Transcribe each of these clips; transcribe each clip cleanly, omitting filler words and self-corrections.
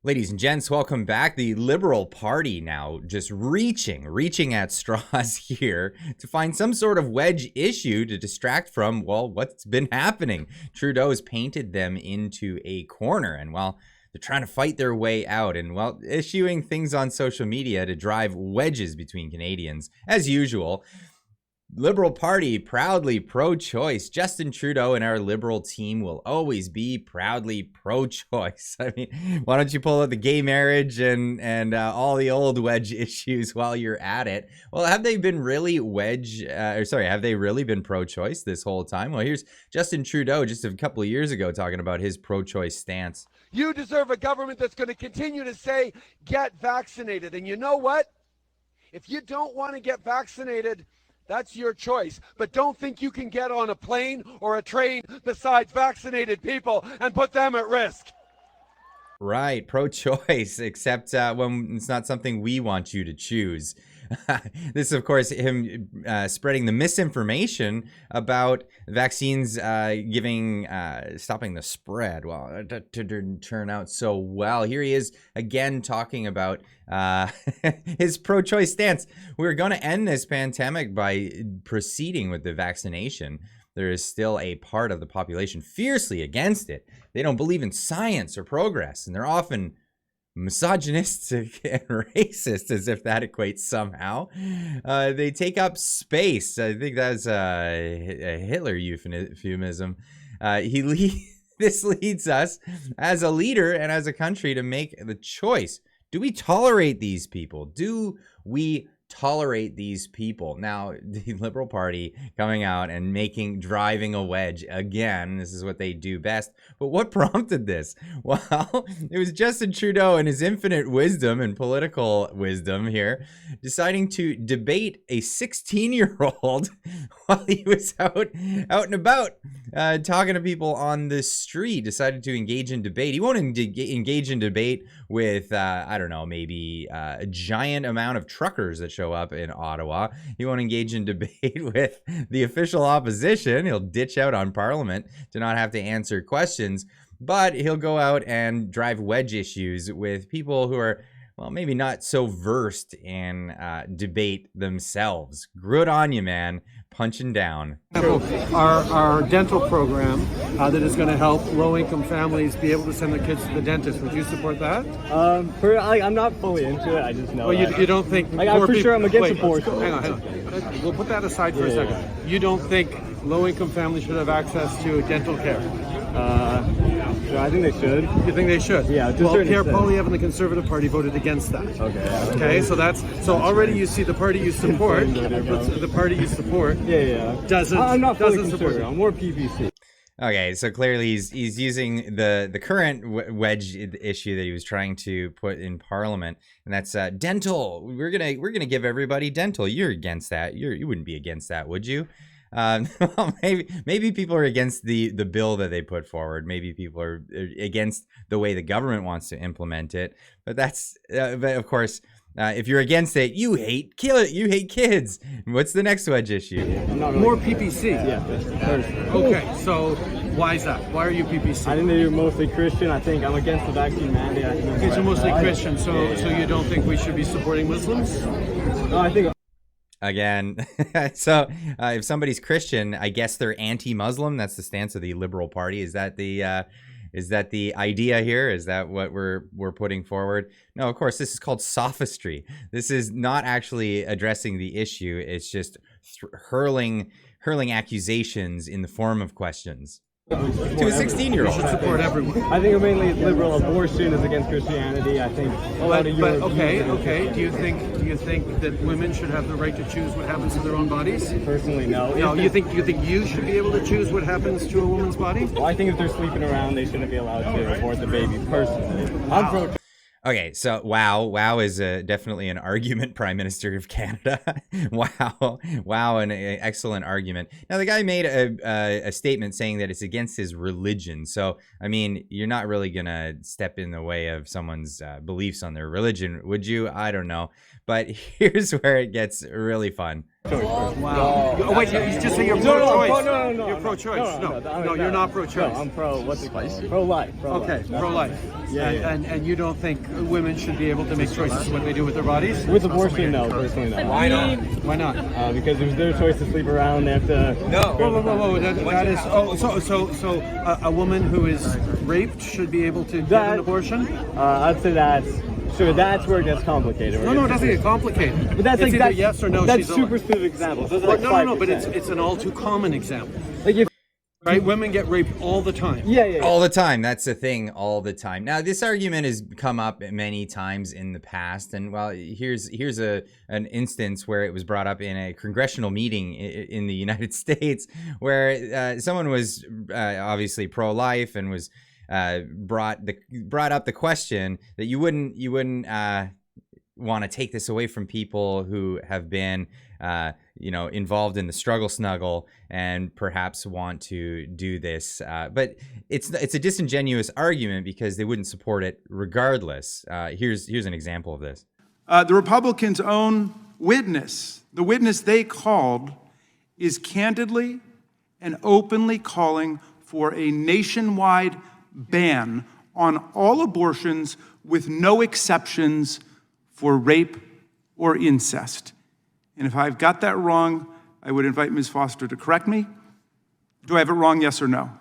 Ladies and gents, welcome back. The Liberal Party now just reaching at straws here to find some sort of wedge issue to distract from, well, what's been happening. Trudeau's painted them into a corner, and well, they're trying to fight their way out and, well, issuing things on social media to drive wedges between Canadians, as usual. Liberal Party proudly pro-choice. Justin Trudeau and our Liberal team will always be proudly pro-choice. I mean, why don't you pull out the gay marriage and all the old wedge issues while you're at it? Well, have they been really have they really been pro-choice this whole time? Well, here's Justin Trudeau just a couple of years ago talking about his pro-choice stance. You deserve a government that's going to continue to say, get vaccinated. And you know what? If you don't want to get vaccinated, that's your choice. But don't think you can get on a plane or a train besides vaccinated people and put them at risk. Right, pro-choice, except when it's not something we want you to choose. This is, of course, him spreading the misinformation about vaccines stopping the spread. Well, it didn't turn out so well. Here he is again talking about his pro-choice stance. We're going to end this pandemic by proceeding with the vaccination. There is still a part of the population fiercely against it. They don't believe in science or progress, and they're often misogynistic and racist, as if that equates somehow. They take up space. I think that's a Hitler euphemism. This leads us as a leader and as a country to make the choice. Do we tolerate these people? Do we tolerate these people? Now, the Liberal Party coming out and driving a wedge again. This is what they do best. But what prompted this? Well, it was Justin Trudeau and his infinite wisdom and political wisdom here deciding to debate a 16-year-old while he was out and about talking to people on the street. Decided to engage in debate. He won't engage in debate with I don't know, maybe a giant amount of truckers that show up in Ottawa. He won't engage in debate with the official opposition. He'll ditch out on Parliament to not have to answer questions, but he'll go out and drive wedge issues with people who are, well, maybe not so versed in debate themselves. Good on you, man. Punching down. Our dental program that is going to help low-income families be able to send their kids to the dentist. Would you support that? I'm not fully into it. I just know. Well, you don't think? I'm for sure I'm against abortion. Hang on. We'll put that aside for a second. You don't think low-income families should have access to dental care? I think they should. You think they should? Yeah. Well, Pierre Poilievre and the Conservative Party voted against that. Okay. So already you see the party you support. The party you support. Doesn't. I'm not fully doesn't support it. I'm more PPC. Okay, so clearly he's using the current wedge issue that he was trying to put in Parliament, and that's dental. We're gonna give everybody dental. You're against that. You wouldn't be against that, would you? Well, maybe people are against the bill that they put forward. Maybe people are against the way the government wants to implement it. But that's but of course. If you're against it, you hate kids. What's the next wedge issue? More PPC. Yeah. Okay, so why is that? Why are you PPC? I think they're mostly Christian. I think I'm against the vaccine mandate. Okay, so mostly Christian. So you don't think we should be supporting Muslims? No, I think. Again, so if somebody's Christian, I guess they're anti-Muslim. That's the stance of the Liberal Party. Is that the idea here? Is that what we're putting forward? No, of course, this is called sophistry. This is not actually addressing the issue. It's just hurling accusations in the form of questions to a 16-year-old. We should support everyone. I think mainly liberal abortion is against Christianity. I think. Okay. Do you think that women should have the right to choose what happens to their own bodies? Personally, no. No, you think you should be able to choose what happens to a woman's body? Well, I think if they're sleeping around, they shouldn't be allowed to abort the baby. Personally, I'm pro. Okay, so wow is definitely an argument, Prime Minister of Canada. wow, an excellent argument. Now, the guy made a statement saying that it's against his religion. So, I mean, you're not really going to step in the way of someone's beliefs on their religion, would you? I don't know. But here's where it gets really fun. Wow. Oh, wait, you just say you're No, pro-choice. no. You're pro-choice. No, You're not pro-choice. No, I'm pro. What's it called? Pro-life. Okay, pro-life. Yeah. And you don't think women should be able to make choices what they do with their bodies? With abortion, no, personally, no. Why not? Why not? Because it was their choice to sleep around. They have to. Whoa. That is. Oh, so a woman who is raped should be able to get an abortion? I'd say that's. Sure, that's where it gets complicated. No, it doesn't get complicated. But that's it's like either yes or no. That's super specific examples. Those are like no, but it's an all too common example. Like if, right, women get raped all the time. Yeah. All the time. That's the thing, all the time. Now, this argument has come up many times in the past, and well, here's an instance where it was brought up in a congressional meeting in the United States, where someone was obviously pro-life and was brought up the question that you wouldn't want to take this away from people who have been involved in the struggle snuggle and perhaps want to do this, but it's a disingenuous argument because they wouldn't support it regardless. Here's an example of this. The Republicans' own witness, the witness they called, is candidly and openly calling for a nationwide ban on all abortions with no exceptions for rape or incest. And if I've got that wrong, I would invite Ms. Foster to correct me. Do I have it wrong, yes or no?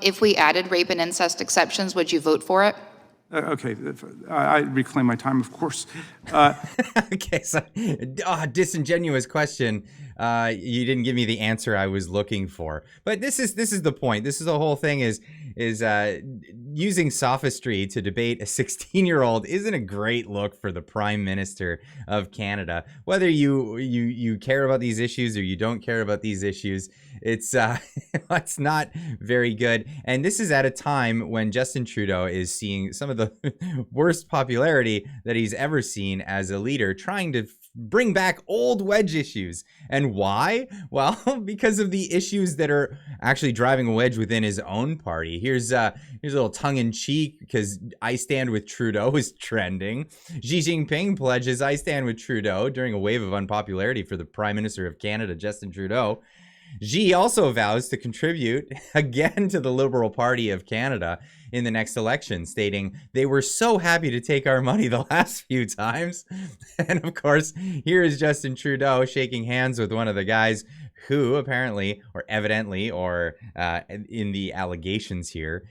If we added rape and incest exceptions, would you vote for it? Okay, I reclaim my time, of course. Okay, so disingenuous question. You didn't give me the answer I was looking for. But this is the point. This is the whole thing is using sophistry to debate a 16-year-old isn't a great look for the Prime Minister of Canada. Whether you care about these issues or you don't care about these issues, it's it's not very good. And this is at a time when Justin Trudeau is seeing some of the worst popularity that he's ever seen as a leader, trying to bring back old wedge issues. And why? Well, because of the issues that are actually driving a wedge within his own party. Here's a little tongue-in-cheek, because I Stand with Trudeau is trending. Xi Jinping pledges I Stand with Trudeau during a wave of unpopularity for the Prime Minister of Canada, Justin Trudeau. Xi also vows to contribute again to the Liberal Party of Canada in the next election, stating they were so happy to take our money the last few times. And of course, here is Justin Trudeau shaking hands with one of the guys who apparently, or evidently, or in the allegations here,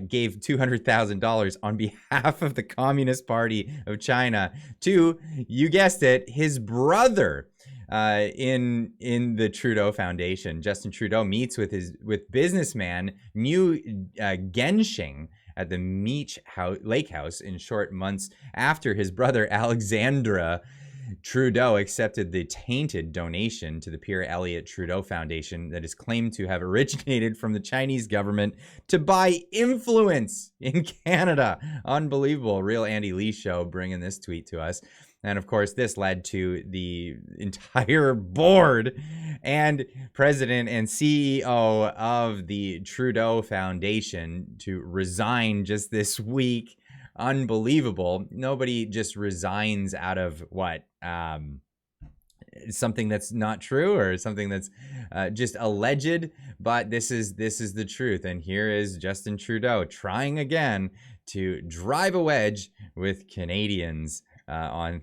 gave $200,000 on behalf of the Communist Party of China to, you guessed it, his brother. In the Trudeau Foundation. Justin Trudeau meets with businessman New Genshing at the Lake House in short months after his brother Alexandra Trudeau accepted the tainted donation to the Pierre Trudeau Foundation that is claimed to have originated from the Chinese government to buy influence in Canada. Unbelievable. Real Andy Lee show bringing this tweet to us. And of course, this led to the entire board and president and CEO of the Trudeau Foundation to resign just this week. Unbelievable. Nobody just resigns out of what? Something that's not true or something that's just alleged. But this is the truth. And here is Justin Trudeau trying again to drive a wedge with Canadians on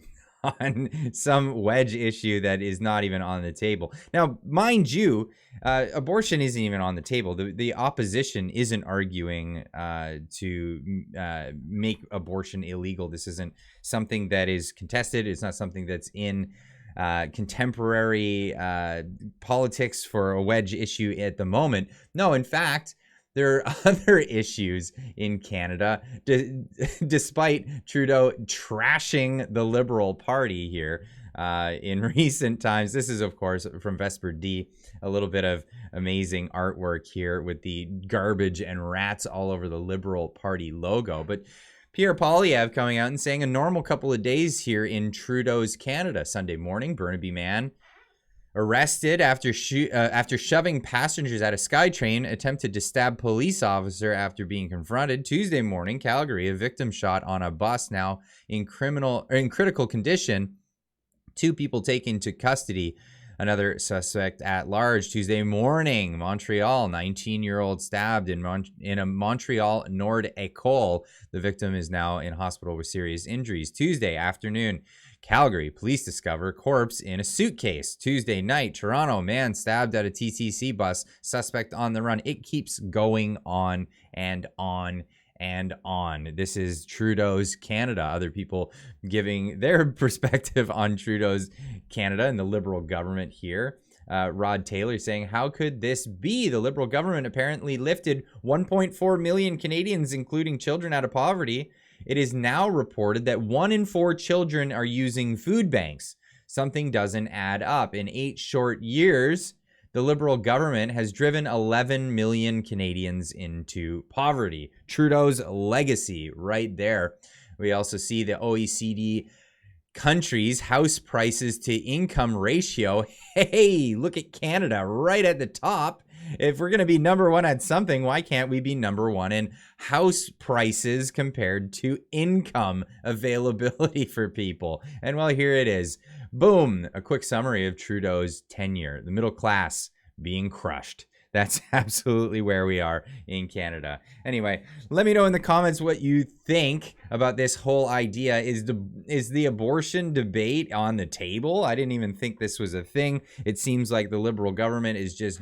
some wedge issue that is not even on the table. Now, mind you, abortion isn't even on the table. The opposition isn't arguing to make abortion illegal. This isn't something that is contested. It's not something that's in contemporary politics for a wedge issue at the moment. No, in fact, there are other issues in Canada, despite Trudeau trashing the Liberal Party here in recent times. This is, of course, from VesperD, a little bit of amazing artwork here with the garbage and rats all over the Liberal Party logo. But Pierre Poilievre coming out and saying a normal couple of days here in Trudeau's Canada. Sunday morning, Burnaby man arrested after shoving passengers at a SkyTrain, attempted to stab police officer after being confronted. Tuesday morning, Calgary, a victim shot on a bus now in critical condition. 2 people taken to custody. 2 people taken to custody Another suspect at large Tuesday morning, Montreal, 19-year-old stabbed in a Montreal Nord École. The victim is now in hospital with serious injuries. Tuesday afternoon, Calgary, police discover corpse in a suitcase. Tuesday night, Toronto, man stabbed at a TTC bus, suspect on the run. It keeps going on and on and on. This is Trudeau's Canada. Other people giving their perspective on Trudeau's Canada and the Liberal government here. Rod Taylor saying, how could this be? The Liberal government apparently lifted 1.4 million Canadians, including children, out of poverty. It is now reported that 1 in 4 children are using food banks. Something doesn't add up. In 8 short years, the Liberal government has driven 11 million Canadians into poverty. Trudeau's legacy right there. We also see the OECD countries' house prices to income ratio. Hey, look at Canada right at the top. If we're going to be number one at something, why can't we be number one in house prices compared to income availability for people? And well, here it is. Boom. A quick summary of Trudeau's tenure. The middle class being crushed. That's absolutely where we are in Canada. Anyway, let me know in the comments what you think about this whole idea. Is the abortion debate on the table? I didn't even think this was a thing. It seems like the Liberal government is just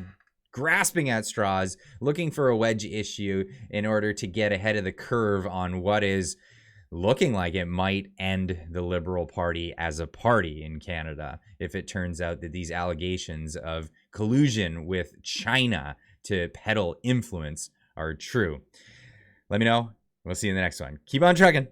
grasping at straws, looking for a wedge issue in order to get ahead of the curve on what is looking like it might end the Liberal Party as a party in Canada if it turns out that these allegations of collusion with China to peddle influence are true. Let me know. We'll see you in the next one. Keep on trucking.